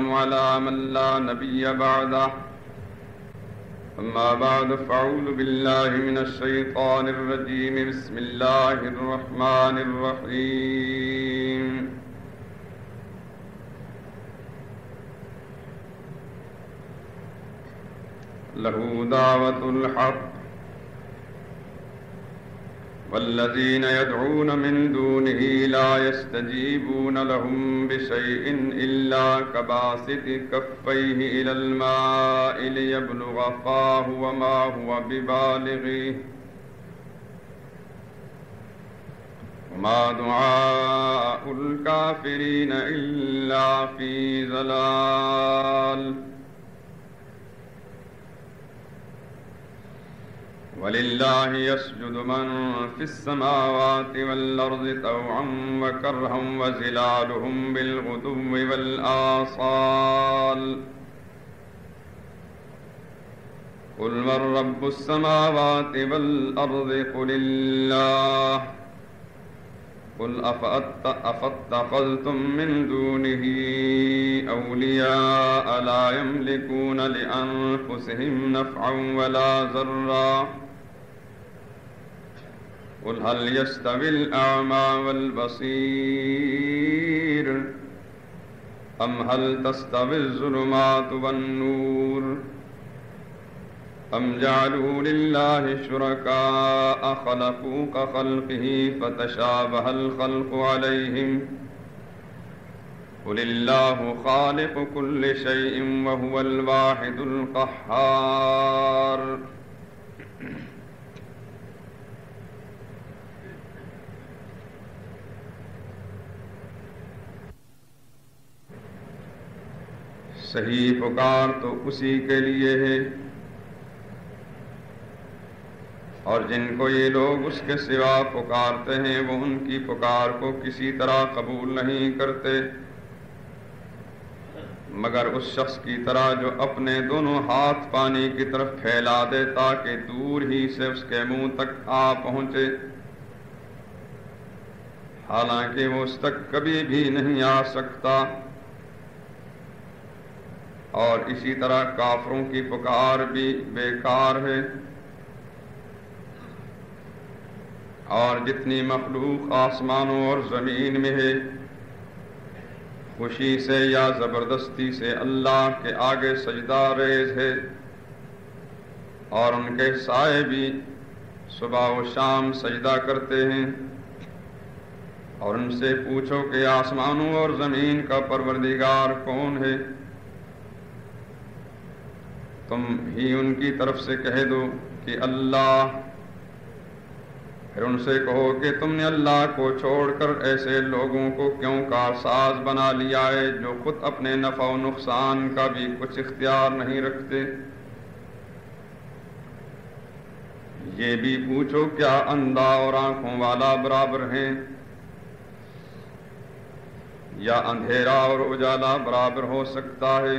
والسلام على من لا نبي بعده أما بعد فأعوذ بالله من الشيطان الرجيم بسم الله الرحمن الرحيم له دعوة الحق والذين يدعون من دونه لا يستجيبون لهم بشيء إلا كباسط كفيه إلى الماء ليبلغ فاه وما هو ببالغه وما دعاء الكافرين إلا في ضلال ولله يسجد من في السماوات والأرض طوعا وكرها وظلالهم بالغدو والآصال قل من رب السماوات والأرض قل الله قل أفاتخذتم من دونه أولياء لا يملكون لأنفسهم نفعا ولا ضرا قل هل يستوي الأعمى والبصير أم هل تستوي الظلمات والنور أم جعلوا لله شركاء خلقوا كخلقه فتشابه الخلق عليهم قل الله خالق كل شيء وهو الواحد القهار صحیح پکار تو اسی کے لیے ہے اور جن کو یہ لوگ اس کے سوا پکارتے ہیں وہ ان کی پکار کو کسی طرح قبول نہیں کرتے مگر اس شخص کی طرح جو اپنے دونوں ہاتھ پانی کی طرف پھیلا دے تاکہ دور ہی سے اس کے منہ تک آ پہنچے حالانکہ وہ اس تک کبھی بھی نہیں آ سکتا اور اسی طرح کافروں کی پکار بھی بیکار ہے اور جتنی مخلوق آسمانوں اور زمین میں ہے خوشی سے یا زبردستی سے اللہ کے آگے سجدہ ریز ہے اور ان کے سائے بھی صبح و شام سجدہ کرتے ہیں اور ان سے پوچھو کہ آسمانوں اور زمین کا پروردگار کون ہے تم ہی ان کی طرف سے کہہ دو کہ اللہ پھر ان سے کہو کہ تم نے اللہ کو چھوڑ کر ایسے لوگوں کو کیوں کارساز بنا لیا ہے جو خود اپنے نفع و نقصان کا بھی کچھ اختیار نہیں رکھتے یہ بھی پوچھو کیا اندھا اور آنکھوں والا برابر ہیں یا اندھیرا اور اجالا برابر ہو سکتا ہے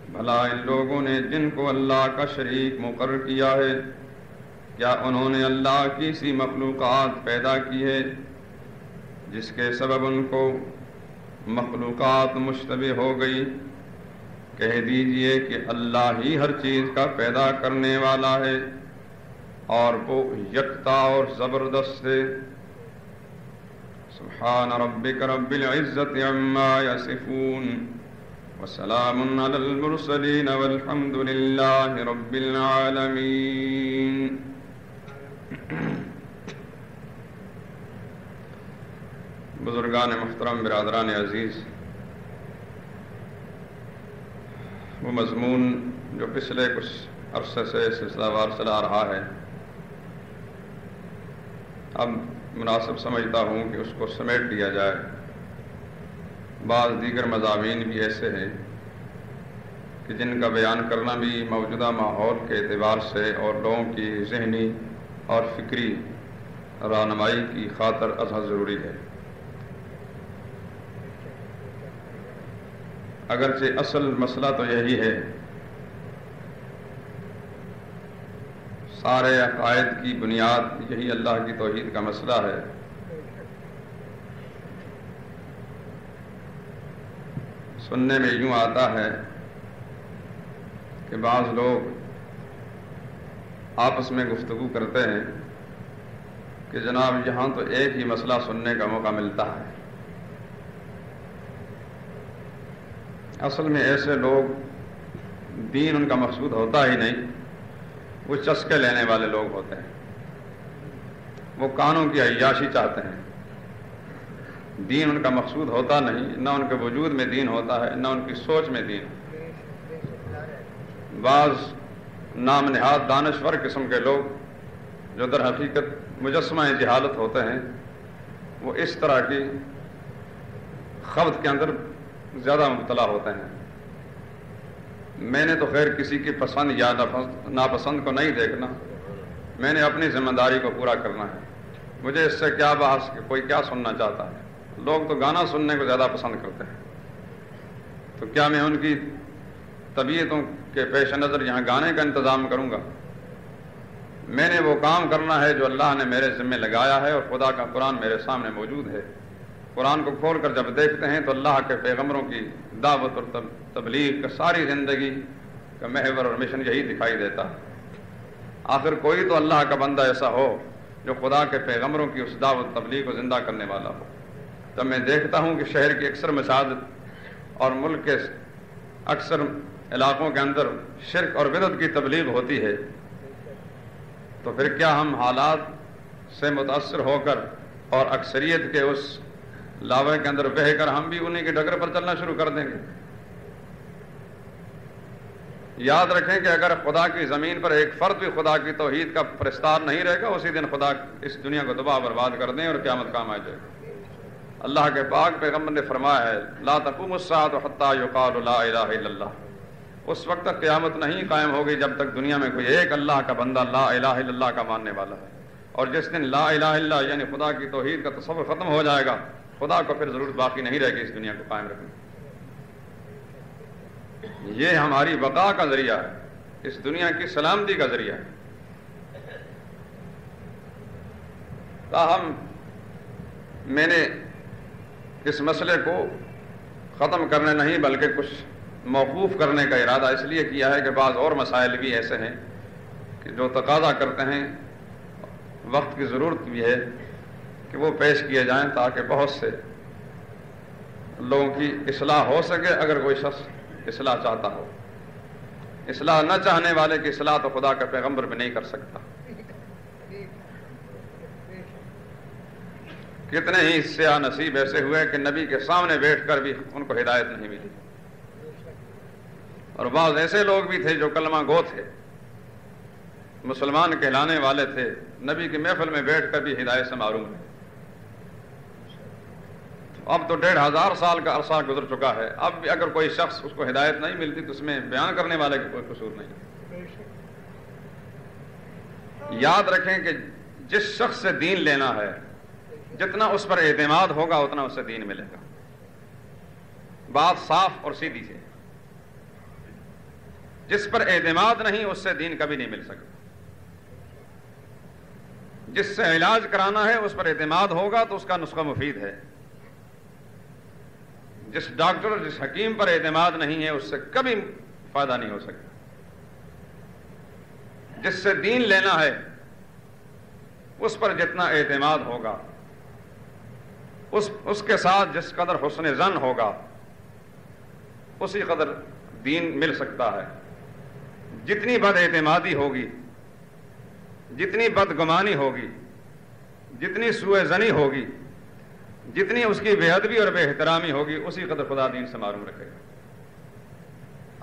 بھلا ان لوگوں نے جن کو اللہ کا شریک مقرر کیا ہے کیا انہوں نے اللہ کی سی مخلوقات پیدا کی ہے جس کے سبب ان کو مخلوقات مشتبہ ہو گئی کہہ دیجئے کہ اللہ ہی ہر چیز کا پیدا کرنے والا ہے اور وہ یکتا اور زبردست ہے سبحان ربک رب العزت عما یصفون وسلام علی المرسلین والحمد للہ رب العالمین بزرگان محترم برادران عزیز وہ مضمون جو پچھلے کچھ عرصے سے سلسلہ وار چلا رہا ہے اب مناسب سمجھتا ہوں کہ اس کو سمیٹ دیا جائے بعض دیگر مضامین بھی ایسے ہیں کہ جن کا بیان کرنا بھی موجودہ ماحول کے اعتبار سے اور لوگوں کی ذہنی اور فکری رہنمائی کی خاطر ازحد ضروری ہے اگرچہ اصل مسئلہ تو یہی ہے سارے عقائد کی بنیاد یہی اللہ کی توحید کا مسئلہ ہے سننے میں یوں آتا ہے کہ بعض لوگ آپس میں گفتگو کرتے ہیں کہ جناب یہاں تو ایک ہی مسئلہ سننے کا موقع ملتا ہے. اصل میں ایسے لوگ دین ان کا مقصود ہوتا ہی نہیں، وہ چسکے لینے والے لوگ ہوتے ہیں، وہ کانوں کی عیاشی چاہتے ہیں. دین ان کا مقصود ہوتا نہیں، نہ ان کے وجود میں دین ہوتا ہے، نہ ان کی سوچ میں دین. بعض نام نہاد دانشور قسم کے لوگ جو در حقیقت مجسمہ جہالت ہوتے ہیں، وہ اس طرح کی خبط کے اندر زیادہ مبتلا ہوتے ہیں. میں نے تو خیر کسی کی پسند یا ناپسند کو نہیں دیکھنا، میں نے اپنی ذمہ داری کو پورا کرنا ہے. مجھے اس سے کیا بحث کہ کوئی کیا سننا چاہتا ہے. لوگ تو گانا سننے کو زیادہ پسند کرتے ہیں، تو کیا میں ان کی طبیعتوں کے پیش نظر یہاں گانے کا انتظام کروں گا؟ میں نے وہ کام کرنا ہے جو اللہ نے میرے ذمہ لگایا ہے، اور خدا کا قرآن میرے سامنے موجود ہے. قرآن کو کھول کر جب دیکھتے ہیں تو اللہ کے پیغمبروں کی دعوت اور تبلیغ کا ساری زندگی کا محور اور مشن یہی دکھائی دیتا ہے. آخر کوئی تو اللہ کا بندہ ایسا ہو جو خدا کے پیغمبروں کی اس دعوت تبلیغ کو زندہ کرنے والا ہو. جب میں دیکھتا ہوں کہ شہر کی اکثر مساجد اور ملک کے اکثر علاقوں کے اندر شرک اور بدعت کی تبلیغ ہوتی ہے، تو پھر کیا ہم حالات سے متاثر ہو کر اور اکثریت کے اس لاوے کے اندر بہہ کر ہم بھی انہیں کے ڈگر پر چلنا شروع کر دیں گے؟ یاد رکھیں کہ اگر خدا کی زمین پر ایک فرد بھی خدا کی توحید کا پرستار نہیں رہے گا، اسی دن خدا اس دنیا کو تباہ برباد کر دیں اور قیامت کام آ جائے گا. اللہ کے پاک پیغمبر نے فرمایا ہے لا تقوم الساعة حتى يقال لا الہ الا اللہ. اس وقت تک قیامت نہیں قائم ہوگی جب تک دنیا میں کوئی ایک اللہ کا بندہ لا الہ الا اللہ کا ماننے والا ہے. اور جس دن لا الہ الا اللہ یعنی خدا کی توحید کا تصور ختم ہو جائے گا، خدا کو پھر ضرورت باقی نہیں رہے گی اس دنیا کو قائم رکھنے. یہ ہماری بقا کا ذریعہ ہے، اس دنیا کی سلامتی کا ذریعہ ہے. تاہم میں نے اس مسئلے کو ختم کرنے نہیں بلکہ کچھ موقوف کرنے کا ارادہ اس لیے کیا ہے کہ بعض اور مسائل بھی ایسے ہیں کہ جو تقاضا کرتے ہیں، وقت کی ضرورت بھی ہے کہ وہ پیش کیے جائیں تاکہ بہت سے لوگوں کی اصلاح ہو سکے. اگر کوئی شخص اصلاح چاہتا ہو، اصلاح نہ چاہنے والے کی اصلاح تو خدا کا پیغمبر بھی نہیں کر سکتا. کتنے ہی سیاہ نصیب ایسے ہوئے کہ نبی کے سامنے بیٹھ کر بھی ان کو ہدایت نہیں ملی، اور بعض ایسے لوگ بھی تھے جو کلمہ گو تھے، مسلمان کہلانے والے تھے، نبی کی محفل میں بیٹھ کر بھی ہدایت سے محروم ہیں. اب تو 1500 سال کا عرصہ گزر چکا ہے، اب بھی اگر کوئی شخص اس کو ہدایت نہیں ملتی تو اس میں بیان کرنے والے کا کوئی قصور نہیں. یاد رکھیں کہ جس شخص سے دین لینا ہے، جتنا اس پر اعتماد ہوگا اتنا اس سے دین ملے گا. بات صاف اور سیدھی ہے. جس پر اعتماد نہیں اس سے دین کبھی نہیں مل سکتا. جس سے علاج کرانا ہے اس پر اعتماد ہوگا تو اس کا نسخہ مفید ہے. جس ڈاکٹر جس حکیم پر اعتماد نہیں ہے اس سے کبھی فائدہ نہیں ہو سکتا. جس سے دین لینا ہے اس پر جتنا اعتماد ہوگا، اس کے ساتھ جس قدر حسن ظن ہوگا اسی قدر دین مل سکتا ہے. جتنی بد اعتمادی ہوگی، جتنی بدگمانی ہوگی، جتنی سوء ظنی ہوگی، جتنی اس کی بے ادبی اور بے احترامی ہوگی، اسی قدر خدا دین سے محروم رکھے گا.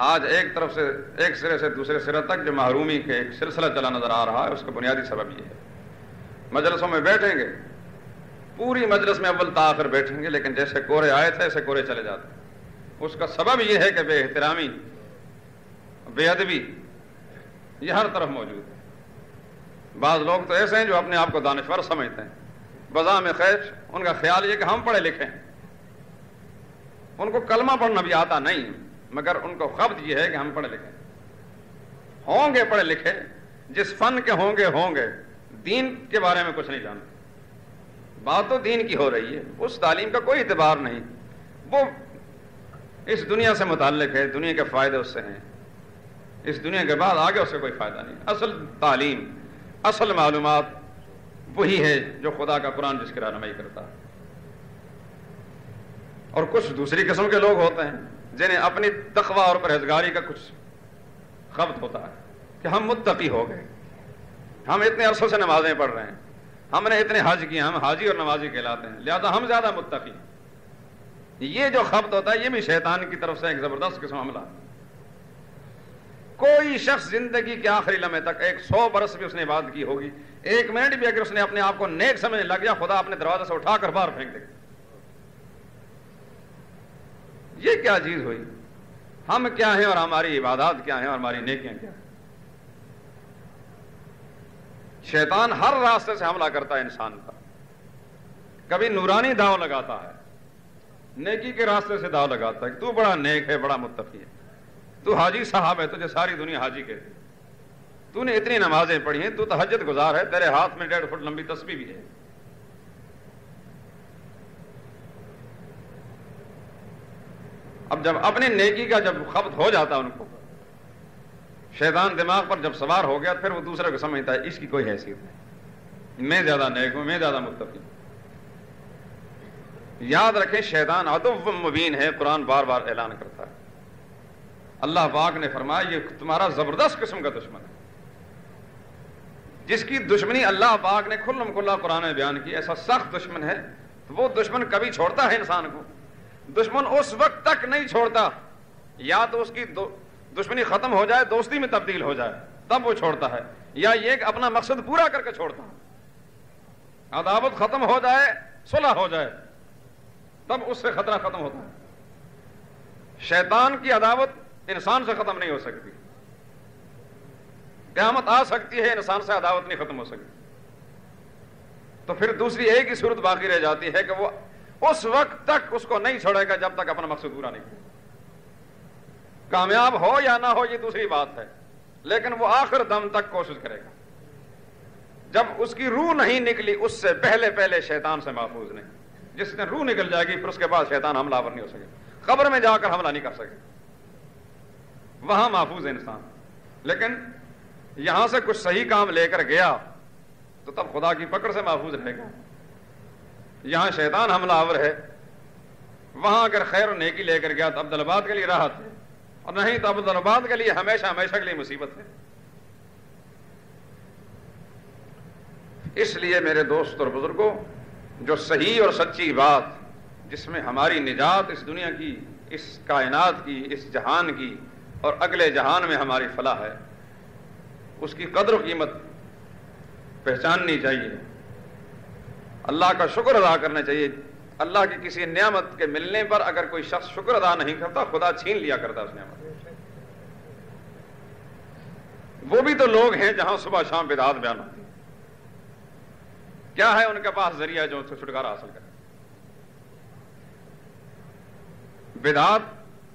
آج ایک طرف سے ایک سرے سے دوسرے سرے تک جو محرومی کے ایک سلسلہ چلا نظر آ رہا ہے، اس کا بنیادی سبب یہ ہے. مجلسوں میں بیٹھیں گے، پوری مجلس میں اول تاخر بیٹھیں گے، لیکن جیسے کورے آئے تھے ایسے کورے چلے جاتے ہیں. اس کا سبب یہ ہے کہ بے احترامی، بے ادبی یہ ہر طرف موجود ہے. بعض لوگ تو ایسے ہیں جو اپنے آپ کو دانشور سمجھتے ہیں. بذام خیر ان کا خیال یہ کہ ہم پڑھے لکھے ہیں. ان کو کلمہ پڑھنا بھی آتا نہیں، مگر ان کو خبر یہ ہے کہ ہم پڑھے لکھے ہوں گے. پڑھے لکھے جس فن کے ہوں گے، دین کے بارے میں کچھ نہیں جانتے. بات تو دین کی ہو رہی ہے، اس تعلیم کا کوئی اعتبار نہیں. وہ اس دنیا سے متعلق ہے، دنیا کے فائدے اس سے ہیں، اس دنیا کے بعد آگے اس سے کوئی فائدہ نہیں۔ اصل تعلیم، اصل معلومات وہی ہے جو خدا کا قرآن جس کی رہنمائی کرتا ہے۔ اور کچھ دوسری قسم کے لوگ ہوتے ہیں جنہیں اپنی تقوی اور پرہیزگاری کا کچھ خبط ہوتا ہے کہ ہم متقی ہو گئے، ہم اتنے عرصوں سے نمازیں پڑھ رہے ہیں، ہم نے اتنے حج کیے، ہم حاجی اور نمازی کہلاتے ہیں، لہذا ہم زیادہ متقی ہیں۔ یہ جو خبط ہوتا ہے یہ بھی شیطان کی طرف سے ایک زبردست قسم حملہ۔ کوئی شخص زندگی کے آخری لمحے تک 100 برس بھی اس نے عبادت کی ہوگی، 1 منٹ بھی اگر اس نے اپنے آپ کو نیک سمجھنے لگ گیا، خدا اپنے دروازے سے اٹھا کر باہر پھینک دے گا۔ یہ کیا چیز ہوئی؟ ہم کیا ہیں اور ہماری عبادات کیا ہیں اور ہماری نیکیاں کیا ہیں؟ شیطان ہر راستے سے حملہ کرتا ہے انسان کا، کبھی نورانی داؤ لگاتا ہے، نیکی کے راستے سے داؤ لگاتا ہے کہ تو بڑا نیک ہے، بڑا متقی ہے، تو حاجی صاحب ہے، تجھے ساری دنیا حاجی کہتی ہے، تو نے اتنی نمازیں پڑھی ہیں، تو تہجد گزار ہے، تیرے ہاتھ میں 1.5 فٹ لمبی تسبیح بھی ہے۔ اب جب اپنی نیکی کا جب خبط ہو جاتا ان کو، شیطان دماغ پر جب سوار ہو گیا، پھر وہ دوسرے کو سمجھتا ہے اس کی کوئی حیثیت نہیں، میں زیادہ نیک ہوں، میں زیادہ متقی ہوں۔ یاد رکھیں شیطان عدو مبین ہے، قرآن بار بار اعلان کرتا ہے۔ اللہ پاک نے فرمایا یہ تمہارا زبردست قسم کا دشمن ہے، جس کی دشمنی اللہ پاک نے کھلم کھلا قرآن میں بیان کی، ایسا سخت دشمن ہے۔ وہ دشمن کبھی چھوڑتا ہے انسان کو؟ دشمن اس وقت تک نہیں چھوڑتا، یا تو اس کی دشمنی ختم ہو جائے، دوستی میں تبدیل ہو جائے، تب وہ چھوڑتا ہے، یا یہ کہ اپنا مقصد پورا کر کے چھوڑتا ہے۔ عداوت ختم ہو جائے، صلح ہو جائے، تب اس سے خطرہ ختم ہوتا ہے۔ شیطان کی عداوت انسان سے ختم نہیں ہو سکتی، قیامت آ سکتی ہے، انسان سے عداوت نہیں ختم ہو سکتی۔ تو پھر دوسری ایک ہی صورت باقی رہ جاتی ہے کہ وہ اس وقت تک اس کو نہیں چھوڑے گا جب تک اپنا مقصد پورا نہیں کرے۔ کامیاب ہو یا نہ ہو یہ دوسری بات ہے، لیکن وہ آخر دم تک کوشش کرے گا۔ جب اس کی روح نہیں نکلی اس سے پہلے شیطان سے محفوظ نہیں۔ جس نے روح نکل جائے گی پھر اس کے بعد شیطان حملہ آور نہیں ہو سکے، قبر میں جا کر حملہ نہیں کر سکے، وہاں محفوظ ہے انسان۔ لیکن یہاں سے کچھ صحیح کام لے کر گیا تو تب خدا کی پکڑ سے محفوظ رہے گا۔ یہاں شیطان حملہ آور ہے، وہاں اگر خیر و نیکی لے کر گیا تو عبدالآباد کے لیے راحت ہے، اور نہیں تو عبدالآباد کے لیے ہمیشہ ہمیشہ کے لیے مصیبت ہے۔ اس لیے میرے دوست اور بزرگوں، جو صحیح اور سچی بات جس میں ہماری نجات اس دنیا کی، اس کائنات کی، اس جہان کی اور اگلے جہان میں ہماری فلاح ہے، اس کی قدر و قیمت پہچاننی چاہیے، اللہ کا شکر ادا کرنا چاہیے۔ اللہ کی کسی نعمت کے ملنے پر اگر کوئی شخص شکر ادا نہیں کرتا، خدا چھین لیا کرتا اس نعمت۔ وہ بھی تو لوگ ہیں جہاں صبح شام بدعات بیان ہوتی ہے، کیا ہے ان کے پاس ذریعہ جو ان سے چھٹکارا حاصل کرے؟ بدعات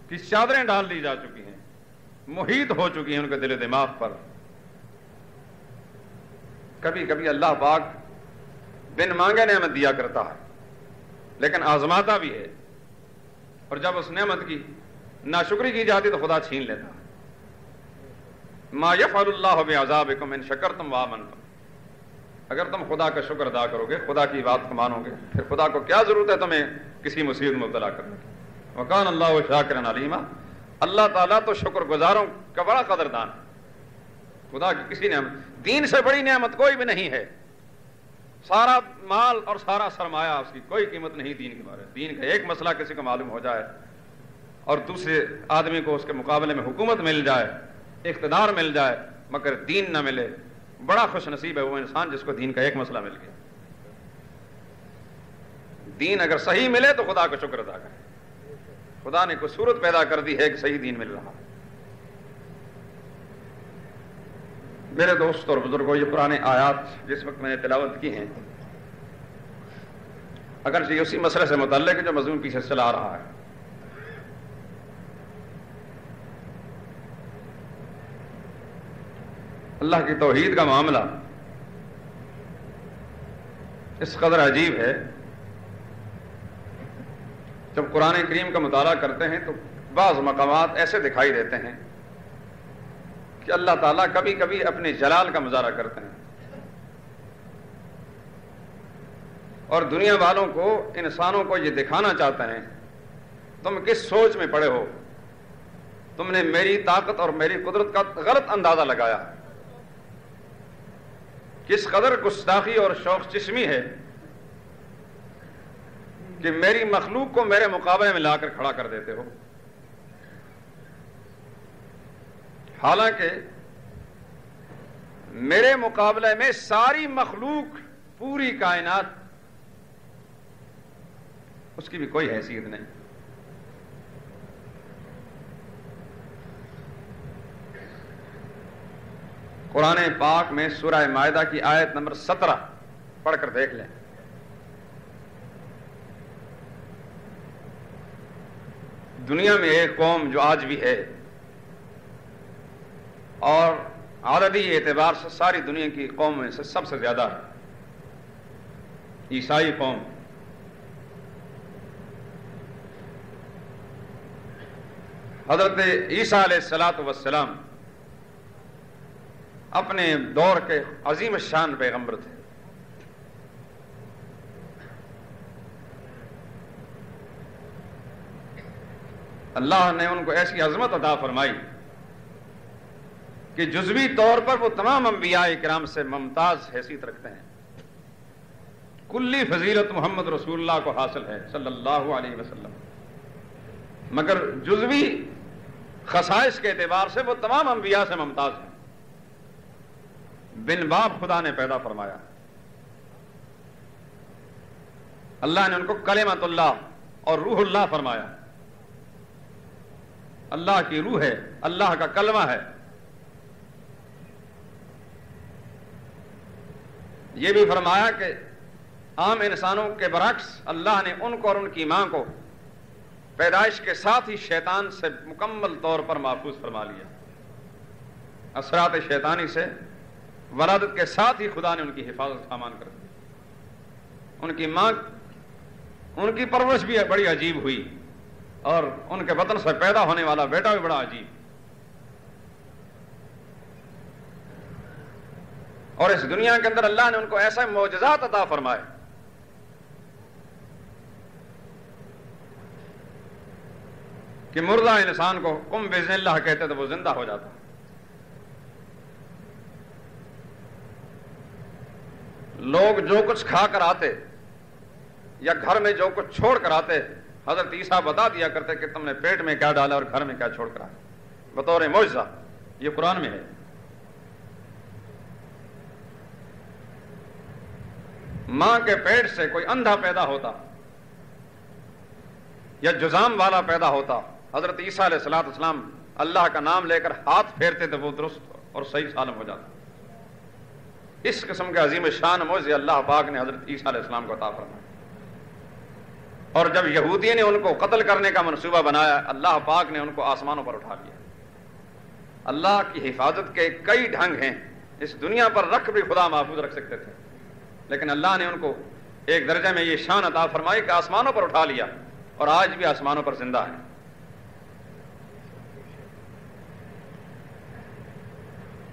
کی چادریں ڈال دی جا چکی ہیں، محیط ہو چکی ہیں ان کے دل و دماغ پر۔ کبھی کبھی اللہ پاک بن مانگے نعمت دیا کرتا ہے، لیکن آزماتا بھی ہے، اور جب اس نعمت کی ناشکری کی جاتی تو خدا چھین لیتا ہے۔ ما یفعل اللہ بعذابکم ان شکرتم وآمنتم، اگر تم خدا کا شکر ادا کرو گے، خدا کی بات کو مانو گے، پھر خدا کو کیا ضرورت ہے تمہیں کسی مصیبت میں مبتلا کرنے کی۔ وکان اللہ شاکرا علیما، اللہ تعالیٰ تو شکر گزاروں کا بڑا قدردان ہے۔ خدا کی کسی نعمت، دین سے بڑی نعمت کوئی بھی نہیں ہے۔ سارا مال اور سارا سرمایہ اس کی کوئی قیمت نہیں دین کے بارے۔ دین کا ایک مسئلہ کسی کو معلوم ہو جائے اور دوسرے آدمی کو اس کے مقابلے میں حکومت مل جائے، اقتدار مل جائے، مگر دین نہ ملے، بڑا خوش نصیب ہے وہ انسان جس کو دین کا ایک مسئلہ مل گیا۔ دین اگر صحیح ملے تو خدا کا شکر ادا کرے۔ خدا نے کوئی صورت پیدا کر دی ہے کہ صحیح دین مل رہا ہے۔ میرے دوست اور بزرگوں، یہ پرانے آیات جس وقت میں نے تلاوت کی ہیں، اگرچہ یہ اسی مسئلے سے متعلق ہے جو مضمون پیچھے چلا آ رہا ہے۔ اللہ کی توحید کا معاملہ اس قدر عجیب ہے، جب قرآن کریم کا مطالعہ کرتے ہیں تو بعض مقامات ایسے دکھائی دیتے ہیں کہ اللہ تعالیٰ کبھی کبھی اپنے جلال کا مظاہرہ کرتے ہیں اور دنیا والوں کو، انسانوں کو یہ دکھانا چاہتے ہیں تم کس سوچ میں پڑے ہو، تم نے میری طاقت اور میری قدرت کا غلط اندازہ لگایا، کس قدر گستاخی اور شوق چشمی ہے کہ میری مخلوق کو میرے مقابلے میں لا کر کھڑا کر دیتے ہو۔ حالانکہ میرے مقابلے میں ساری مخلوق، پوری کائنات، اس کی بھی کوئی حیثیت نہیں۔ قرآن پاک میں سورہ مائدہ کی آیت نمبر 17 پڑھ کر دیکھ لیں۔ دنیا میں ایک قوم جو آج بھی ہے اور عددی اعتبار سے ساری دنیا کی قوم میں سے سب سے زیادہ ہے، عیسائی قوم۔ حضرت عیسیٰ علیہ السلام اپنے دور کے عظیم الشان پیغمبر تھے۔ اللہ نے ان کو ایسی عظمت عطا فرمائی کہ جزوی طور پر وہ تمام انبیاء کرام سے ممتاز حیثیت رکھتے ہیں۔ کلی فضیلت محمد رسول اللہ کو حاصل ہے صلی اللہ علیہ وسلم، مگر جزوی خصائص کے اعتبار سے وہ تمام انبیاء سے ممتاز ہیں۔ بن باپ خدا نے پیدا فرمایا، اللہ نے ان کو کلمۃ اللہ اور روح اللہ فرمایا۔ اللہ کی روح ہے، اللہ کا کلمہ ہے۔ یہ بھی فرمایا کہ عام انسانوں کے برعکس اللہ نے ان کو اور ان کی ماں کو پیدائش کے ساتھ ہی شیطان سے مکمل طور پر محفوظ فرما لیا۔ اثرات شیطانی سے ولادت کے ساتھ ہی خدا نے ان کی حفاظت امان کر دی۔ ان کی ماں، ان کی پرورش بھی بڑی عجیب ہوئی اور ان کے وطن سے پیدا ہونے والا بیٹا بھی بڑا عجیب۔ اور اس دنیا کے اندر اللہ نے ان کو ایسے معجزات عطا فرمائے کہ مردہ انسان کو قم بإذن اللہ کہتے تو وہ زندہ ہو جاتا۔ لوگ جو کچھ کھا کر آتے یا گھر میں جو کچھ چھوڑ کر آتے، حضرت عیسیٰ بتا دیا کرتے کہ تم نے پیٹ میں کیا ڈالا اور گھر میں کیا چھوڑ کر آئے، بطور معجزہ۔ یہ قرآن میں ہے۔ ماں کے پیٹ سے کوئی اندھا پیدا ہوتا یا جذام والا پیدا ہوتا، حضرت عیسیٰ علیہ السلام اللہ کا نام لے کر ہاتھ پھیرتے تو وہ درست اور صحیح سالم ہو جاتا۔ اس قسم کے عظیم شان معجزے اللہ پاک نے حضرت عیسیٰ علیہ السلام کو عطا فرمایا۔ اور جب یہودی نے ان کو قتل کرنے کا منصوبہ بنایا، اللہ پاک نے ان کو آسمانوں پر اٹھا لیا۔ اللہ کی حفاظت کے کئی ڈھنگ ہیں، اس دنیا پر رکھ بھی خدا محفوظ رکھ سکتے تھے، لیکن اللہ نے ان کو ایک درجے میں یہ شان عطا فرمائی کہ آسمانوں پر اٹھا لیا اور آج بھی آسمانوں پر زندہ ہے۔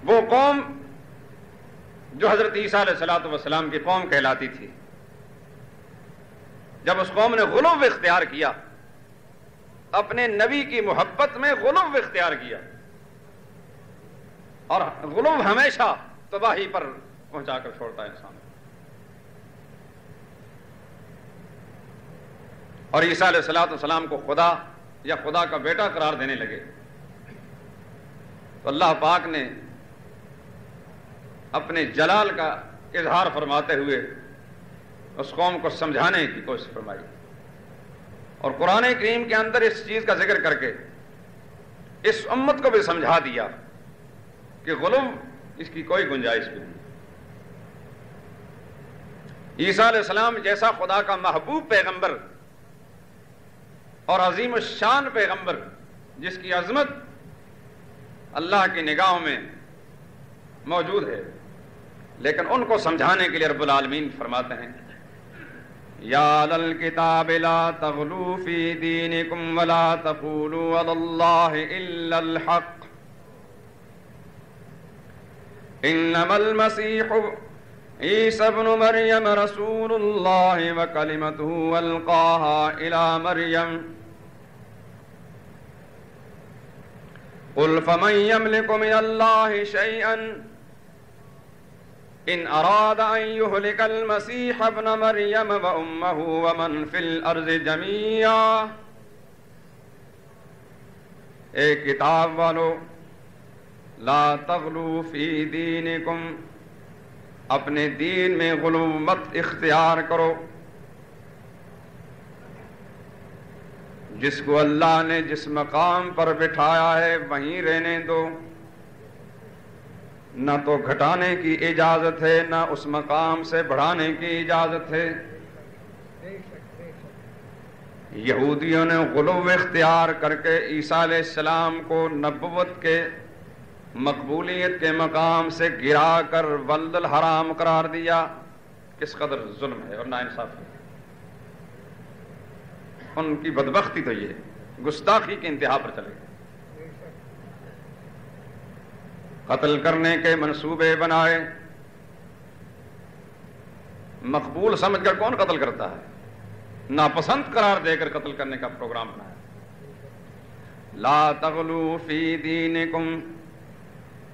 وہ قوم جو حضرت عیسیٰ علیہ السلام کی قوم کہلاتی تھی، جب اس قوم نے غلو اختیار کیا، اپنے نبی کی محبت میں غلو اختیار کیا، اور غلو ہمیشہ تباہی پر پہنچا کر چھوڑتا ہے انسان۔ اور عیسیٰ علیہ السلام کو خدا یا خدا کا بیٹا قرار دینے لگے، تو اللہ پاک نے اپنے جلال کا اظہار فرماتے ہوئے اس قوم کو سمجھانے کی کوشش فرمائی، اور قرآن کریم کے اندر اس چیز کا ذکر کر کے اس امت کو بھی سمجھا دیا کہ غلو اس کی کوئی گنجائش بھی نہیں۔ عیسیٰ علیہ السلام جیسا خدا کا محبوب پیغمبر اور عظیم الشان پیغمبر، جس کی عظمت اللہ کی نگاہوں میں موجود ہے، لیکن ان کو سمجھانے کے لیے رب العالمین فرماتے ہیں یا اہل الکتاب لا تغلوا فی دینکم ولا تقولوا علی اللہ الا الحق انما المسیح عیسی ابن مریم رسول اللہ وکلمتہ القاها الی مریم قل فمن يملك من الله شيئا إن أراد أن يهلك المسيح ابن مريم وأمه ومن في الأرض جميعا اے کتاب والو لا تغلو فی دینکم اپنے دین میں غلو مت اختیار کرو جس کو اللہ نے جس مقام پر بٹھایا ہے وہیں رہنے دو نہ تو گھٹانے کی اجازت ہے نہ اس مقام سے بڑھانے کی اجازت ہے یہودیوں نے غلو اختیار کر کے عیسیٰ علیہ السلام کو نبوت کے مقبولیت کے مقام سے گرا کر ولد الحرام قرار دیا کس قدر ظلم ہے اور ناانصافی ہے ان کی بدبختی تو یہ گستاخی کی انتہا پر چلے گئے قتل کرنے کے منصوبے بنائے مقبول سمجھ کر کون قتل کرتا ہے ناپسند قرار دے کر قتل کرنے کا پروگرام بنایا لا تغلو فی دینکم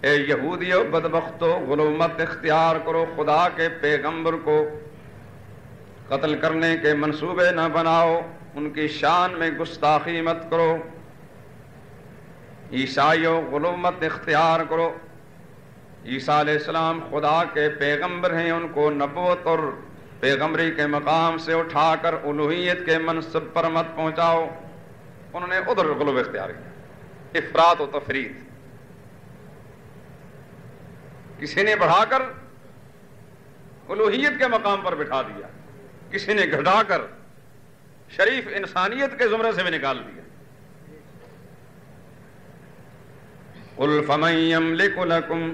اے یہودیو بدبختو غلو مت اختیار کرو خدا کے پیغمبر کو قتل کرنے کے منصوبے نہ بناؤ ان کی شان میں گستاخی مت کرو عیسائیوں غلو مت اختیار کرو عیسیٰ علیہ السلام خدا کے پیغمبر ہیں ان کو نبوت اور پیغمبری کے مقام سے اٹھا کر الوہیت کے منصب پر مت پہنچاؤ انہوں نے ادھر غلو اختیار کیا افراط و تفریط کسی نے بڑھا کر الوہیت کے مقام پر بٹھا دیا کسی نے گھٹا کر شریف انسانیت کے زمرے سے بھی نکال دیا قل فمن یملک لکم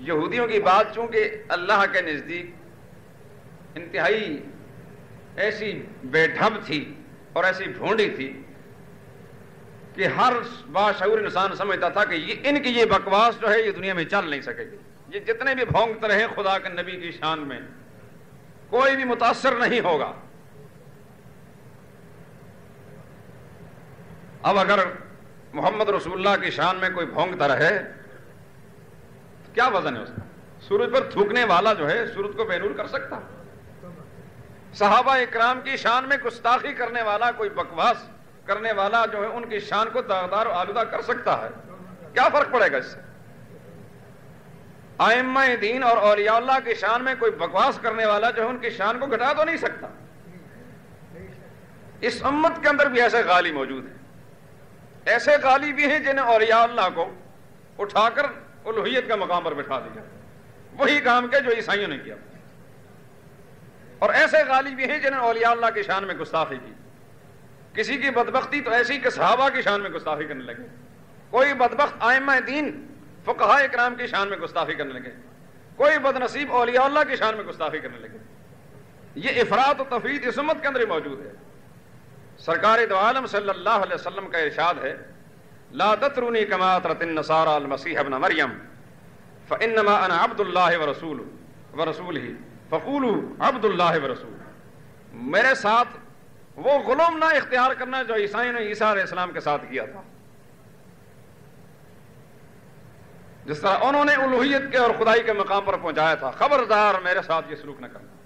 یہودیوں کی بات چونکہ اللہ کے نزدیک انتہائی ایسی بے ڈھب تھی اور ایسی بھونڈی تھی کہ ہر باشعور انسان سمجھتا تھا کہ ان کی یہ بکواس جو ہے یہ دنیا میں چل نہیں سکے گی یہ جتنے بھی بھونکتے رہے خدا کے نبی کی شان میں کوئی بھی متاثر نہیں ہوگا اب اگر محمد رسول اللہ کی شان میں کوئی بھونکتا رہے تو کیا وزن ہے اس کا سورج پر تھوکنے والا جو ہے سورج کو بے نور کر سکتا صحابہ اکرام کی شان میں گستاخی کرنے والا کوئی بکواس کرنے والا جو ہے ان کی شان کو داغدار و آلودہ کر سکتا ہے کیا فرق پڑے گا اس سے ائمہ دین اور اولیاء اللہ کی شان میں کوئی بکواس کرنے والا جو ہے ان کی شان کو گھٹا تو نہیں سکتا اس امت کے اندر بھی ایسے غالی موجود ہیں ایسے غالی بھی ہیں جنہیں اولیاء اللہ کو اٹھا کر الوہیت کے مقام پر بٹھا دیا وہی کام کے جو عیسائیوں نے کیا اور ایسے غالی بھی ہیں جنہیں اولیاء اللہ کی شان میں گستاخی کی کسی کی بدبختی تو ایسی کہ صحابہ کی شان میں گستاخی کرنے لگے کوئی بدبخت ائمہ دین فقہاء اکرام کی شان میں گستاخی کرنے لگے کوئی بدنصیب اولیاء اللہ کی شان میں گستاخی کرنے لگے یہ افراط و تفریط اس امت کے اندر ہی موجود ہے سرکار دو عالم صلی اللہ علیہ وسلم کا ارشاد ہے لا تطرونی کما اطرت النصارى المسیح ابن مریم فانما انا عبد اللہ ورسولہ فقولوا عبد اللہ ورسولہ میرے ساتھ وہ غلوم نہ اختیار کرنا جو عیسائیوں نے عیسیٰ علیہ السلام کے ساتھ کیا تھا جس طرح انہوں نے الوہیت کے اور خدائی کے مقام پر پہنچایا تھا خبردار میرے ساتھ یہ سلوک نہ کرنا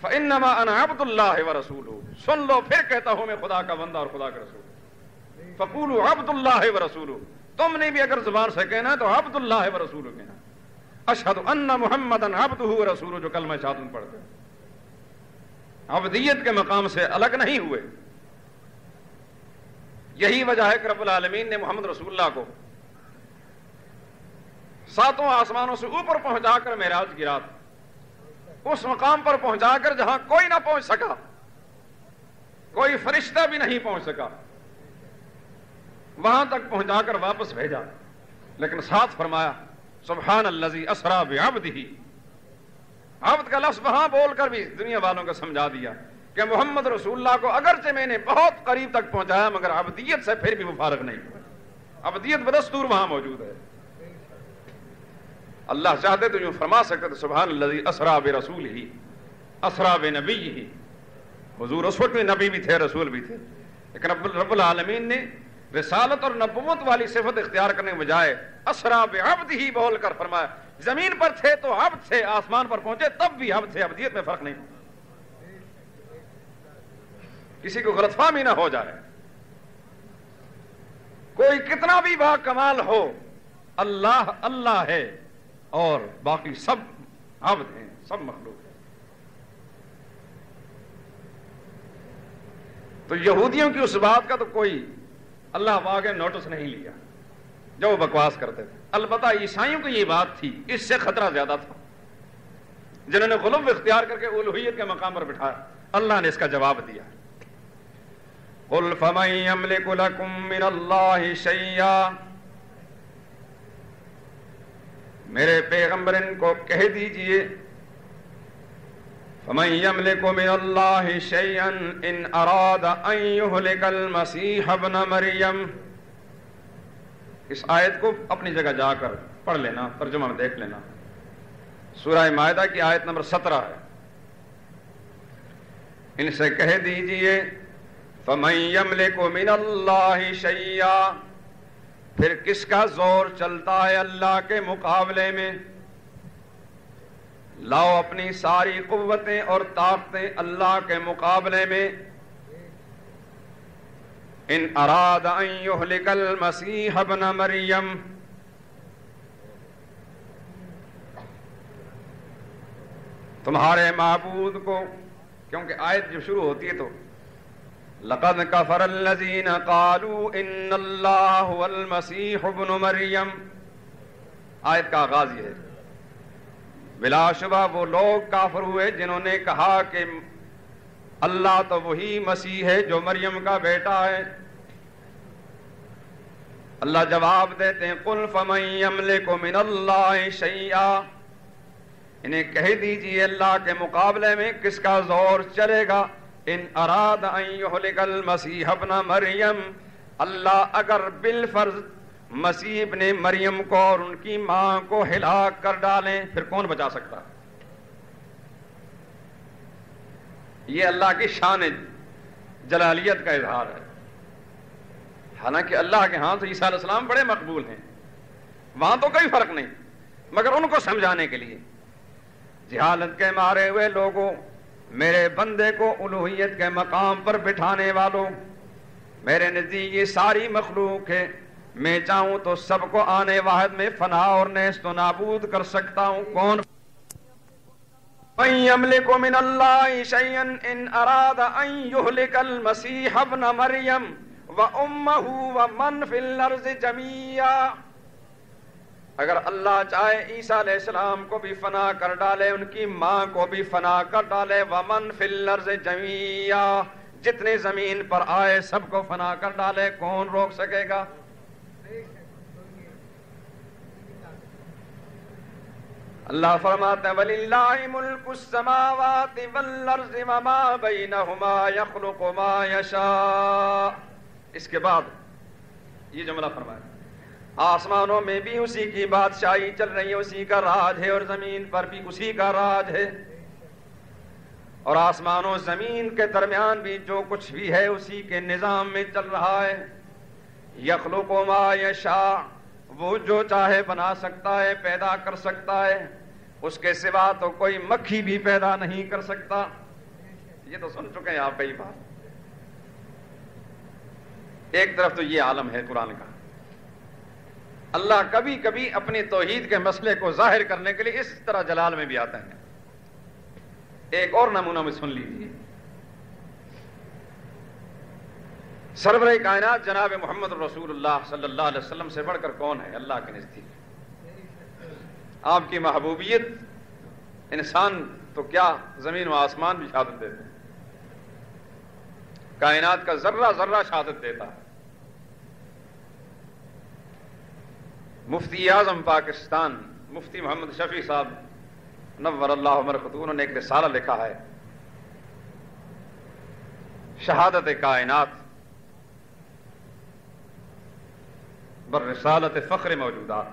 فانما انا عبد اللہ ورسولہ سن لو پھر کہتا ہوں میں خدا کا بندہ اور خدا کا رسول فقولوا عبد اللہ ورسولہ تم نے بھی اگر زبان سے کہنا تو عبد اللہ ورسولہ کہنا اشہد ان محمدا عبدہ ورسولہ جو کلمہ شہادت پڑھتے ہیں عبدیت کے مقام سے الگ نہیں ہوئے یہی وجہ ہے کہ رب العالمین نے محمد رسول اللہ کو ساتوں آسمانوں سے اوپر پہنچا کر معراج کی رات اس مقام پر پہنچا کر جہاں کوئی نہ پہنچ سکا کوئی فرشتہ بھی نہیں پہنچ سکا وہاں تک پہنچا کر واپس بھیجا لیکن ساتھ فرمایا سبحان الذی اسری بعبدہ عبد کا لفظ وہاں بول کر بھی دنیا والوں کو سمجھا دیا کہ محمد رسول اللہ کو اگرچہ میں نے بہت قریب تک پہنچایا مگر عبدیت سے پھر بھی وہ فارغ نہیں ہوا. عبدیت بدستور وہاں موجود ہے. اللہ چاہتے تو یوں فرما سکتے تو سبحان الذی اسریٰ برسولہ اسریٰ بنبیہ. حضور اس وقت میں نبی بھی تھے رسول بھی تھے, لیکن رب العالمین نے رسالت اور نبوت والی صفت اختیار کرنے کے بجائے اسریٰ بعبدہ بول کر فرمایا. زمین پر تھے تو عبد تھے, آسمان پر پہنچے تب بھی عبد تھے. عبدیت میں فرق نہیں. کسی کو غلط فہمی نہ ہو جائے. کوئی کتنا بھی با کمال ہو, اللہ اللہ ہے اور باقی سب عبد ہیں, سب مخلوق ہیں. تو یہودیوں کی اس بات کا تو کوئی اللہ پاک نے نوٹس نہیں لیا جو وہ بکواس کرتے تھے. البتہ عیسائیوں کی یہ بات تھی, اس سے خطرہ زیادہ تھا, جنہوں نے غلو اختیار کر کے الوہیت کے مقام پر بٹھایا. اللہ نے اس کا جواب دیا. قل فمن يملك لكم من الله شيئا, میرے پیغمبر ان کو کہہ دیجئے فمن يملك من الله شيئا ان اراد ان يهلك المسيح ابن مریم. اس آیت کو اپنی جگہ جا کر پڑھ لینا, ترجمہ میں دیکھ لینا. سورہ مائدہ کی آیت نمبر 17 ہے. ان سے کہہ دیجئے فَمَن يَمْلِكُ مِنَ اللَّهِ شَيْئًا, پھر کس کا زور چلتا ہے اللہ کے مقابلے میں. لاؤ اپنی ساری قوتیں اور طاقتیں اللہ کے مقابلے میں. ان اراد ان يهلك المسيح ابن مریم, تمہارے معبود کو, کیونکہ آیت جو شروع ہوتی ہے تو لقد كفر الذين قالوا ان اللہ هو المسیح ابن مریم, آیت کا آغاز یہ ہے. بلا شبہ وہ لوگ کافر ہوئے جنہوں نے کہا کہ اللہ تو وہی مسیح ہے جو مریم کا بیٹا ہے. اللہ جواب دیتے ہیں قل فمن يملك من اللہ شیئا, انہیں کہہ دیجئے اللہ کے مقابلے میں کس کا زور چلے گا. ان اراد ان يهلك المسیح ابن مریم, اللہ اگر بالفرض مسیح ابن مریم کو اور ان کی ماں کو ہلاک کر ڈالیں پھر کون بچا سکتا. یہ اللہ کی شان جلالیت کا اظہار ہے. حالانکہ اللہ کے ہاں تو عیسیٰ علیہ السلام بڑے مقبول ہیں, وہاں تو کوئی فرق نہیں, مگر ان کو سمجھانے کے لیے جہالت کے مارے ہوئے لوگوں, میرے بندے کو الوہیت کے مقام پر بٹھانے والوں, میرے نزدیک یہ ساری مخلوق ہے, میں چاہوں تو سب کو آنے واحد میں فنا اور نیست و نابود کر سکتا ہوں. کون من يملك من الله شيئا ان اراد ان يهلك المسيح ابن مریم وامه ومن في الارض جميعا, اگر اللہ چاہے عیسیٰ علیہ السلام کو بھی فنا کر ڈالے, ان کی ماں کو بھی فنا کر ڈالے. ومن فی الارض جميعا, جتنے زمین پر آئے سب کو فنا کر ڈالے, کون روک سکے گا. اللہ فرماتے ہیں وَلِلَّهِ مُلْكُ السَّمَاوَاتِ وَالْأَرْضِ وَمَا بَيْنَهُمَا يَخْلُقُ مَا يَشَاءُ. اس کے بعد یہ جملہ فرمایا آسمانوں میں بھی اسی کی بادشاہی چل رہی ہے, اسی کا راج ہے, اور زمین پر بھی اسی کا راج ہے, اور آسمان و زمین کے درمیان بھی جو کچھ بھی ہے اسی کے نظام میں چل رہا ہے. یخلق ما یشاء, وہ جو چاہے بنا سکتا ہے, پیدا کر سکتا ہے, اس کے سوا تو کوئی مکھی بھی پیدا نہیں کر سکتا. یہ تو سن چکے ہیں آپ کئی بار. ایک طرف تو یہ عالم ہے قرآن کا, اللہ کبھی کبھی اپنی توحید کے مسئلے کو ظاہر کرنے کے لیے اس طرح جلال میں بھی آتے ہیں. ایک اور نمونہ میں سن لیجیے. سرور کائنات جناب محمد رسول اللہ صلی اللہ علیہ وسلم سے بڑھ کر کون ہے اللہ کے نزدیک. آپ کی محبوبیت انسان تو کیا زمین و آسمان بھی شہادت دیتے ہیں, کائنات کا ذرہ ذرہ شہادت دیتا ہے. مفتی اعظم پاکستان مفتی محمد شفیع صاحب نور اللہ مرقدہ، انہوں نے ایک رسالہ لکھا ہے شہادت کائنات بر رسالت فخر موجودات.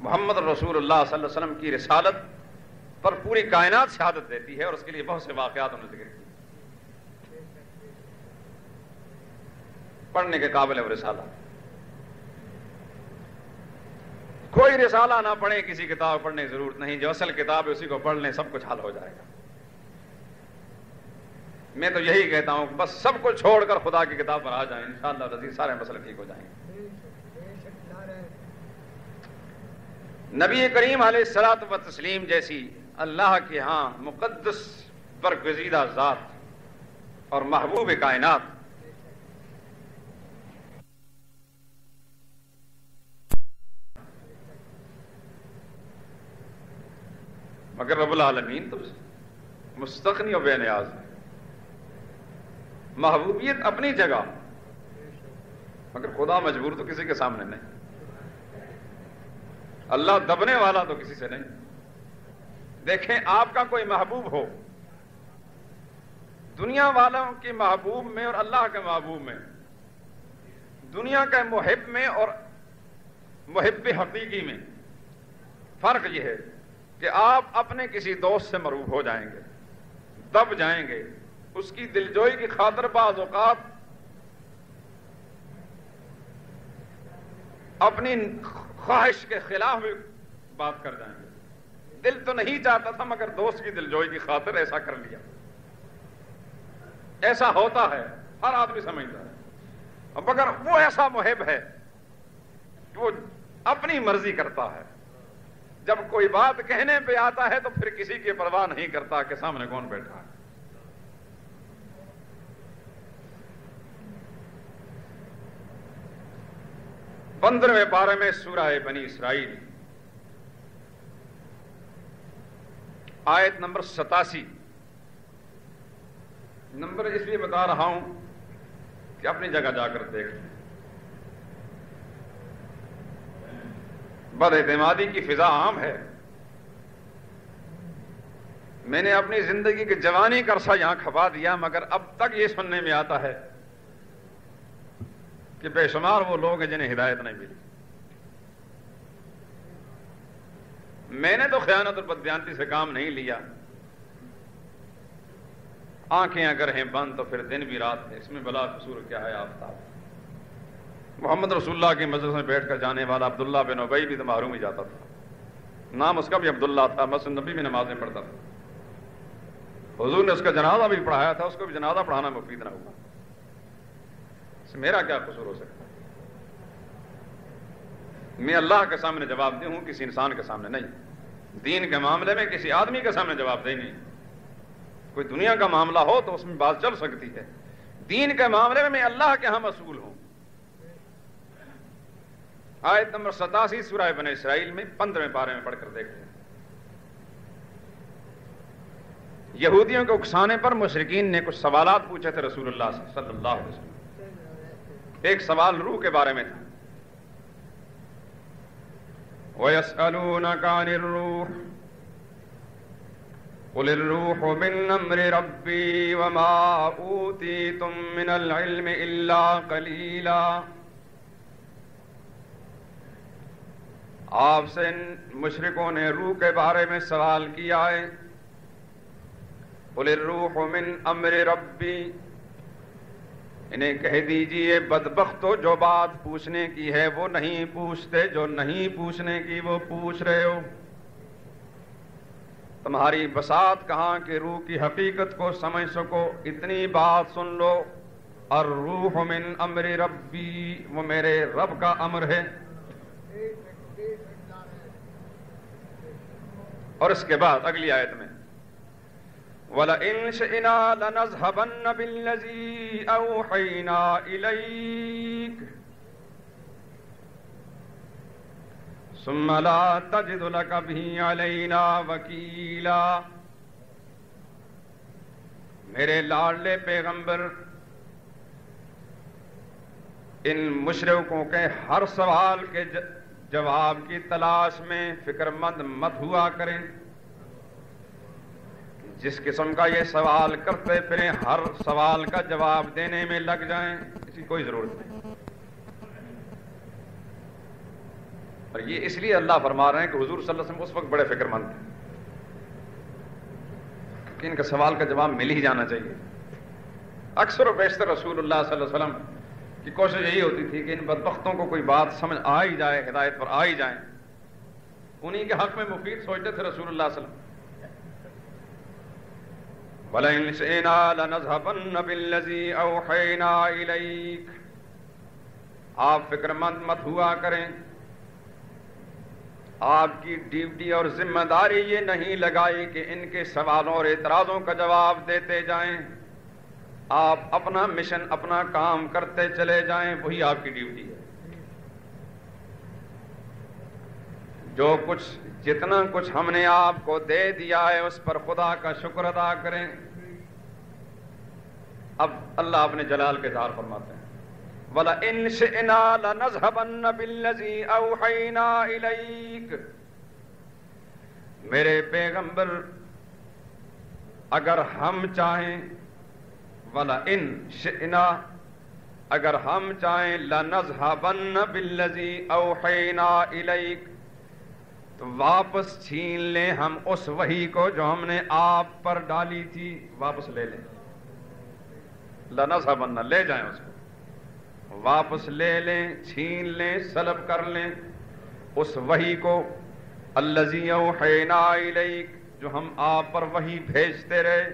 محمد رسول اللہ صلی اللہ علیہ وسلم کی رسالت پر پوری کائنات شہادت دیتی ہے، اور اس کے لیے بہت سے واقعات انہوں نے ذکر کیے. پڑھنے کے قابل ہے وہ رسالہ. کوئی رسالہ نہ پڑھیں، کسی کتاب پڑھنے کی ضرورت نہیں، جو اصل کتاب ہے اسی کو پڑھ لیں، سب کچھ حل ہو جائے گا. میں تو یہی کہتا ہوں بس سب کو چھوڑ کر خدا کی کتاب پر آ جائیں، انشاءاللہ العزیز سارے مسئلے ٹھیک ہو جائیں گے. نبی کریم علیہ الصلوۃ والتسلیم جیسی اللہ کے ہاں مقدس برگزیدہ ذات اور محبوب کائنات مگر رب العالمین تو مستغنی و بے نیاز ہے. محبوبیت اپنی جگہ، مگر خدا مجبور تو کسی کے سامنے نہیں. اللہ دبنے والا تو کسی سے نہیں. دیکھیں آپ کا کوئی محبوب ہو، دنیا والوں کے محبوب میں اور اللہ کے محبوب میں، دنیا کے محب میں اور محب حقیقی میں فرق یہ ہے کہ آپ اپنے کسی دوست سے مرعوب ہو جائیں گے، دب جائیں گے، اس کی دلجوئی کی خاطر بعض اوقات اپنی خواہش کے خلاف بھی بات کر جائیں گے. دل تو نہیں چاہتا تھا مگر دوست کی دلجوئی کی خاطر ایسا کر لیا. ایسا ہوتا ہے، ہر آدمی سمجھتا ہے. مگر وہ ایسا محب ہے کہ وہ اپنی مرضی کرتا ہے. جب کوئی بات کہنے پہ آتا ہے تو پھر کسی کی پرواہ نہیں کرتا کہ سامنے کون بیٹھا ہے. پندرہویں پارے میں سورہ بنی اسرائیل آیت نمبر 87. نمبر اس لیے بتا رہا ہوں کہ اپنی جگہ جا کر دیکھ لیں. بد اعتمادی کی فضا عام ہے. میں نے اپنی زندگی کے جوانی کا عرصہ یہاں کھپا دیا، مگر اب تک یہ سننے میں آتا ہے کہ بے شمار وہ لوگ ہیں جنہیں ہدایت نہیں ملی. میں نے تو خیانت اور بددیانتی سے کام نہیں لیا. آنکھیں اگر ہیں بند تو پھر دن بھی رات ہے، اس میں بلا قصور کیا ہے آفتاب. محمد رسول اللہ کے مجلس میں بیٹھ کر جانے والا عبداللہ بن ابی بھی تو محروم ہی جاتا تھا. نام اس کا بھی عبداللہ تھا، مسجد نبی میں نمازیں پڑھتا تھا. حضور نے اس کا جنازہ بھی پڑھایا تھا، اس کو بھی جنازہ پڑھانا مفید نہ ہوا. میرا کیا قصور ہو سکتا ہے؟ میں اللہ کے سامنے جواب دہ ہوں، کسی انسان کے سامنے نہیں. دین کے معاملے میں کسی آدمی کے سامنے جواب دہ نہیں. کوئی دنیا کا معاملہ ہو تو اس میں بات چل سکتی ہے. دین کے معاملے میں اللہ کے ہاں مسئول ہوں. آیت نمبر 87 سورہ بنی اسرائیل میں 15ویں پارے میں پڑھ کر دیکھتے ہیں. یہودیوں کے اکسانے پر مشرکین نے کچھ سوالات پوچھے تھے رسول اللہ صلی اللہ علیہ وسلم. ایک سوال روح کے بارے میں تھا. وَيَسْأَلُونَكَ عَنِ الرُّوحِ قُلِ الرُّوحُ مِنْ أَمْرِ رَبِّي وَمَا أُوتِيتُم مِّنَ الْعِلْمِ إِلَّا قَلِيلًا. آپ سے مشرکوں نے روح کے بارے میں سوال کیا ہے. قُلِ الرُّوحُ مِنْ أَمْرِ رَبِّي، انہیں کہہ دیجئے بدبختو جو بات پوچھنے کی ہے وہ نہیں پوچھتے، جو نہیں پوچھنے کی وہ پوچھ رہے ہو. تمہاری بساط کہاں کہ روح کی حقیقت کو سمجھ سکو. اتنی بات سن لو، الروح من امر ربی، وہ میرے رب کا امر ہے. اور اس کے بعد اگلی آیت میں وَلَئِن شِئْنَا لَنَذْهَبَنَّ بِالَّذِي أَوْحَيْنَا إِلَيْكَ ثُمَّ لَا تَجِدُ لَكَ بِهِ عَلَيْنَا وَكِيلًا. میرے لاڈلے پیغمبر، ان مشرکوں کے ہر سوال کے جواب کی تلاش میں فکر مند مت ہوا کریں. جس قسم کا یہ سوال کرتے پھریں ہر سوال کا جواب دینے میں لگ جائیں، اس کی کوئی ضرورت نہیں. اور یہ اس لیے اللہ فرما رہے ہیں کہ حضور صلی اللہ علیہ وسلم اس وقت بڑے فکر مند تھے کہ ان کا سوال کا جواب مل ہی جانا چاہیے. اکثر و بیشتر رسول اللہ صلی اللہ علیہ وسلم کی کوشش یہی ہوتی تھی کہ ان بدبختوں کو کوئی بات سمجھ آ ہی جائے، ہدایت پر آ ہی جائیں. انہی کے حق میں مفید سوچتے تھے رسول اللہ صلی اللہ علیہ وسلم. وَلَئِنْ شِئْنَا لَنَذْهَبَنَّ بِالَّذِي أَوْحَيْنَا إِلَيْكَ. آپ فکر مند مت ہوا کریں. آپ کی ڈیوٹی اور ذمہ داری یہ نہیں لگائی کہ ان کے سوالوں اور اعتراضوں کا جواب دیتے جائیں. آپ اپنا مشن، اپنا کام کرتے چلے جائیں، وہی آپ کی ڈیوٹی ہے. جو کچھ جتنا کچھ ہم نے آپ کو دے دیا ہے اس پر خدا کا شکر ادا کریں. اب اللہ اپنے جلال کے اظہار فرماتے ہیں وَلَئِنْ شِئْنَا لَنَذْهَبَنَّ بِالَّذِي أَوْحَيْنَا إِلَيْكَ. میرے پیغمبر اگر ہم چاہیں، وَلَئِنْ شِئْنَا اگر ہم چاہیں، لَنَذْهَبَنَّ بِالَّذِي أَوْحَيْنَا إِلَيْكَ تو واپس چھین لیں ہم اس وحی کو جو ہم نے آپ پر ڈالی تھی، واپس لے لیں. لَنَذْهَبَنَّ لے جائیں، اس کو واپس لے لیں، چھین لیں، سلب کر لیں اس وحی کو الذی اوحینا الیک جو ہم آپ پر وحی بھیجتے رہے،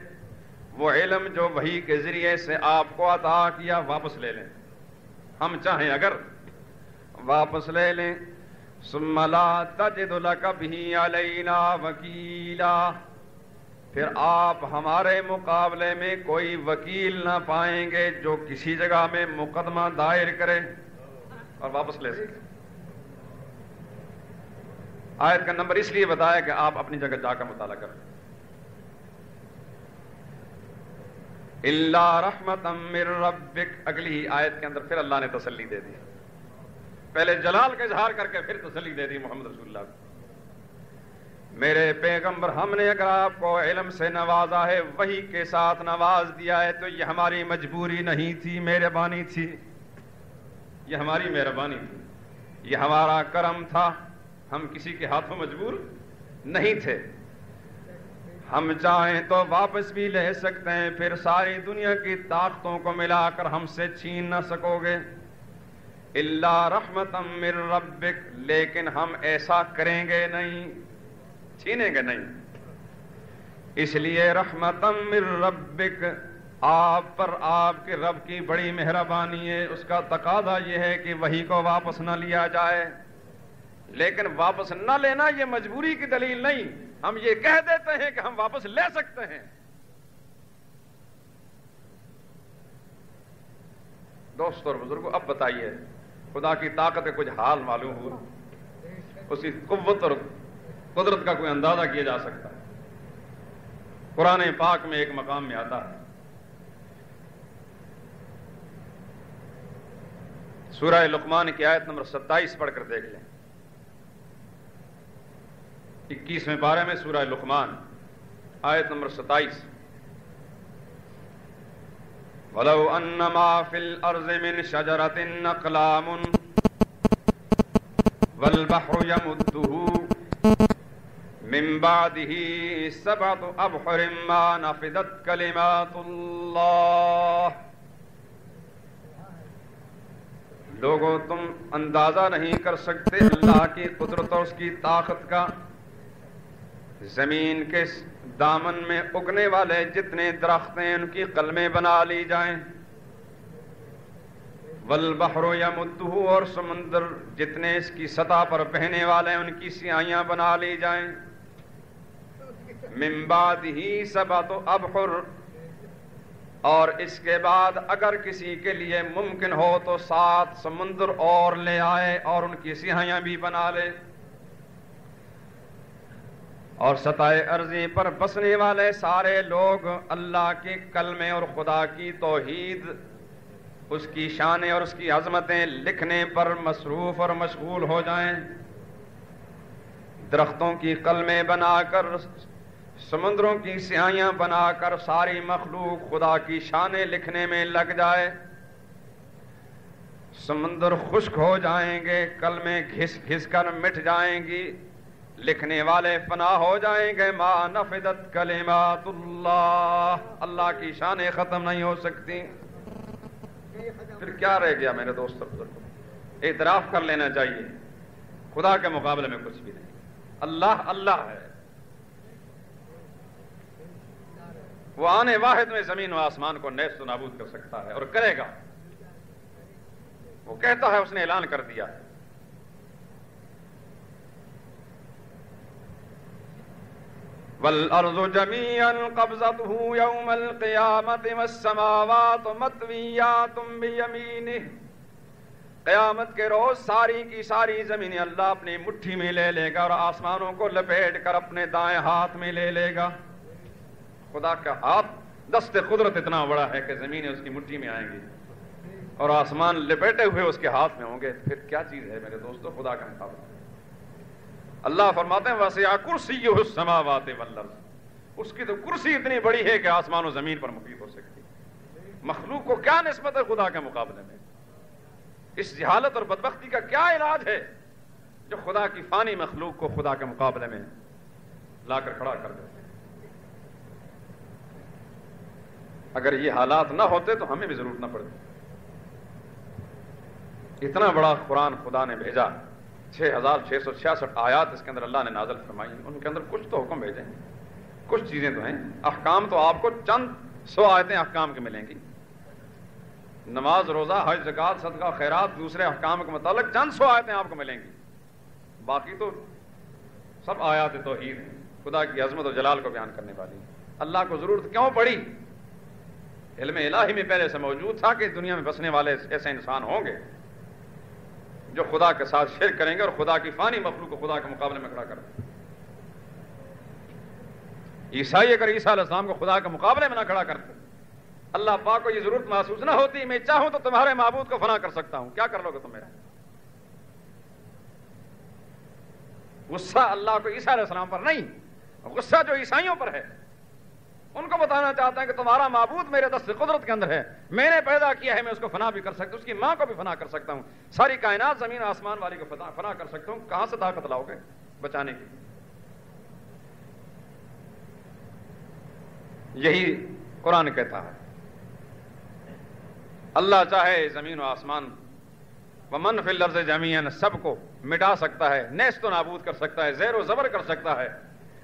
وہ علم جو وحی کے ذریعے سے آپ کو عطا کیا واپس لے لیں. ہم چاہیں اگر واپس لے لیں. ثم لا تجد لک بہ علینا وکیلا پھر آپ ہمارے مقابلے میں کوئی وکیل نہ پائیں گے جو کسی جگہ میں مقدمہ دائر کرے اور واپس لے سکے. آیت کا نمبر اس لیے بتایا کہ آپ اپنی جگہ جا کر مطالعہ کریں. الا رحمتا من ربک، اگلی آیت کے اندر پھر اللہ نے تسلی دے دی. پہلے جلال کا اظہار کر کے پھر تسلی دے دی محمد رسول اللہ کو. میرے پیغمبر ہم نے اگر آپ کو علم سے نوازا ہے، وحی کے ساتھ نواز دیا ہے، تو یہ ہماری مجبوری نہیں تھی، مہربانی تھی. یہ ہماری مہربانی تھی، یہ ہمارا کرم تھا. ہم کسی کے ہاتھوں مجبور نہیں تھے. ہم چاہیں تو واپس بھی لے سکتے ہیں، پھر ساری دنیا کی طاقتوں کو ملا کر ہم سے چھین نہ سکو گے. الا رحمتا من ربک، لیکن ہم ایسا کریں گے نہیں، چھینیں گے نہیں. اس لیے رحمتا من ربک، آپ پر آپ کے رب کی بڑی مہربانی ہے. اس کا تقاضا یہ ہے کہ وحی کو واپس نہ لیا جائے، لیکن واپس نہ لینا یہ مجبوری کی دلیل نہیں. ہم یہ کہہ دیتے ہیں کہ ہم واپس لے سکتے ہیں. دوستو اور بزرگوں، اب بتائیے خدا کی طاقت کا کچھ حال معلوم ہوا؟ اس کی قوت اور قدرت کا کوئی اندازہ کیا جا سکتا ہے؟ قرآن پاک میں ایک مقام میں آتا ہے، سورہ لقمان کی آیت نمبر 27 پڑھ کر دیکھ لیں. 21ویں پارے میں سورہ لقمان آیت نمبر 27. وَلَوْ أَنَّ مَا فِي الْأَرْضِ مِنْ شَجَرَةٍ أَقْلَامٌ وَالْبَحْرُ يَمُدُّهُ مِنْ بَعْدِهِ سَبْعَةُ أَبْحُرٍ مَا نَفِدَتْ كَلِمَاتُ اللَّهِ. لوگوں، تم اندازہ نہیں کر سکتے اللہ کی قدرت اور اس کی طاقت کا. زمین کے دامن میں اگنے والے جتنے درخت ہیں ان کی قلمیں بنا لی جائیں. والبحر یمدہ، اور سمندر جتنے اس کی سطح پر بہنے والے ہیں ان کی سیاہیاں بنا لی جائیں. من بعدہ سبعۃ ابحر، اور اس کے بعد اگر کسی کے لیے ممکن ہو تو 7 سمندر اور لے آئے اور ان کی سیاہیاں بھی بنا لے. اور سطح ارضی پر بسنے والے سارے لوگ اللہ کے کلمے اور خدا کی توحید، اس کی شانیں اور اس کی عظمتیں لکھنے پر مصروف اور مشغول ہو جائیں. درختوں کی قلمیں بنا کر، سمندروں کی سیاہیاں بنا کر ساری مخلوق خدا کی شانیں لکھنے میں لگ جائے، سمندر خشک ہو جائیں گے، قلمیں گھس گھس کر مٹ جائیں گی، لکھنے والے فنا ہو جائیں گے، ما نفدت کلمات اللہ، اللہ کی شانیں ختم نہیں ہو سکتی، پھر کیا رہ گیا میرے دوست بزرگوں؟ اعتراف کر لینا چاہیے خدا کے مقابلے میں کچھ بھی نہیں، اللہ اللہ ہے، وہ آنے واحد میں زمین و آسمان کو نیست و نابود کر سکتا ہے اور کرے گا، وہ کہتا ہے، اس نے اعلان کر دیا ہے۔ وَالْأَرْضُ جَمِيعًا قَبْضَتُهُ يَوْمَ الْقِيَامَةِ وَالسَّمَاوَاتُ مَطْوِيَّاتٌ بِيَمِينِهِ، قیامت کے روز ساری کی ساری زمینیں اللہ اپنی مٹھی میں لے لے گا اور آسمانوں کو لپیٹ کر اپنے دائیں ہاتھ میں لے لے گا۔ خدا کا ہاتھ دست قدرت اتنا بڑا ہے کہ زمینیں اس کی مٹھی میں آئیں گی اور آسمان لپیٹے ہوئے اس کے ہاتھ میں ہوں گے، پھر کیا چیز ہے میرے دوستو خدا کا مقابلہ؟ اللہ فرماتے ہیں وَسِعَ كُرْسِيُّهُ السَّمَاوَاتِ وَالْأَرْضِ، اس کی تو کرسی اتنی بڑی ہے کہ آسمان و زمین پر محیط ہو سکتی، مخلوق کو کیا نسبت ہے خدا کے مقابلے میں؟ اس جہالت اور بدبختی کا کیا علاج ہے جو خدا کی فانی مخلوق کو خدا کے مقابلے میں لا کر کھڑا کر دیتے؟ اگر یہ حالات نہ ہوتے تو ہمیں بھی ضرورت نہ پڑتی۔ اتنا بڑا قرآن خدا نے بھیجا، 6666 آیات اس کے اندر اللہ نے نازل فرمائی، ان کے اندر کچھ تو حکم بھیجے ہیں، کچھ چیزیں تو ہیں، احکام تو آپ کو چند 100 آیتیں احکام کی ملیں گی، نماز روزہ حج زکوٰۃ صدقہ خیرات دوسرے احکام کے متعلق چند 100 آیتیں آپ کو ملیں گی، باقی تو سب آیات توحید ہیں، خدا کی عظمت و جلال کو بیان کرنے والی۔ اللہ کو ضرورت کیوں پڑی؟ علم الہی میں پہلے سے موجود تھا کہ دنیا میں بسنے والے ایسے انسان ہوں گے جو خدا کے ساتھ شرک کریں گے اور خدا کی فانی مخلوق کو خدا کے مقابلے میں کھڑا کر دیں گے۔ عیسائی اگر عیسیٰ علیہ السلام کو خدا کے مقابلے میں نہ کھڑا کرتے، اللہ پاک کو یہ ضرورت محسوس نہ ہوتی، میں چاہوں تو تمہارے معبود کو فنا کر سکتا ہوں، کیا کر لو گے تم میرا؟ غصہ اللہ کو عیسیٰ علیہ السلام پر نہیں، غصہ جو عیسائیوں پر ہے، ان کو بتانا چاہتا ہے کہ تمہارا معبود میرے دست قدرت کے اندر ہے، میں نے پیدا کیا ہے، میں اس کو فنا بھی کر سکتا ہوں، اس کی ماں کو بھی فنا کر سکتا ہوں، ساری کائنات زمین آسمان والی کو فنا کر سکتا ہوں، کہاں سے طاقت لاؤ گے بچانے کی؟ یہی قرآن کہتا ہے۔ اللہ چاہے زمین و آسمان ومن فی الارض جمیعاً سب کو مٹا سکتا ہے، نیست و نابود کر سکتا ہے، زیر و زبر کر سکتا ہے،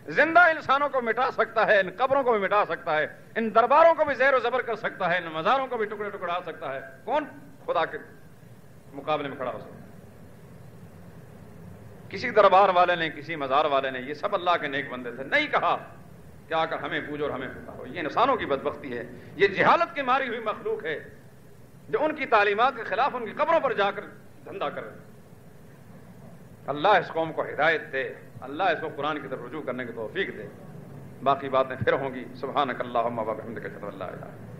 زندہ انسانوں کو مٹا سکتا ہے، ان قبروں کو بھی مٹا سکتا ہے، ان درباروں کو بھی زیر و زبر کر سکتا ہے، ان مزاروں کو بھی ٹکڑے ٹکڑا سکتا ہے۔ کون خدا کے مقابلے میں کھڑا ہو سکتا ہے؟ کسی دربار والے نے، کسی مزار والے نے، یہ سب اللہ کے نیک بندے تھے، نہیں کہا کہ آ کر ہمیں پوجو اور ہمیں پکارو۔ یہ انسانوں کی بدبختی ہے، یہ جہالت کی ماری ہوئی مخلوق ہے جو ان کی تعلیمات کے خلاف ان کی قبروں پر جا کر دھندا کر رہے۔ اللہ اس قوم کو ہدایت دے، اللہ اس کو قرآن کی طرف رجوع کرنے کی توفیق دے۔ باقی باتیں پھر ہوں گی۔ سبحانک اللہم و بحمدک، اشہد ان لا الہ الا انت۔